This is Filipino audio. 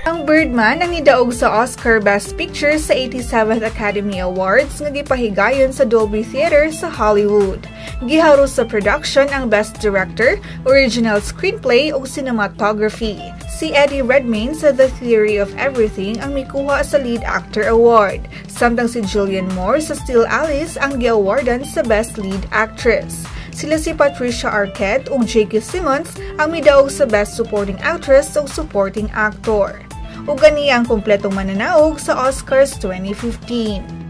Ang Birdman ang nidaog sa Oscar Best Picture sa 87th Academy Awards nga gipahigayon sa Dolby Theater sa Hollywood. Giharo sa production ang Best Director, Original Screenplay o Cinematography. Si Eddie Redmayne sa The Theory of Everything ang mikuha sa Lead Actor Award, samtang si Julianne Moore sa Still Alice ang gi-awardan sa Best Lead Actress. Sila si Patricia Arquette o J.K. Simmons ang midaog sa Best Supporting Actress o Supporting Actor. Ug kani ang kompletong mananaog sa Oscars 2015.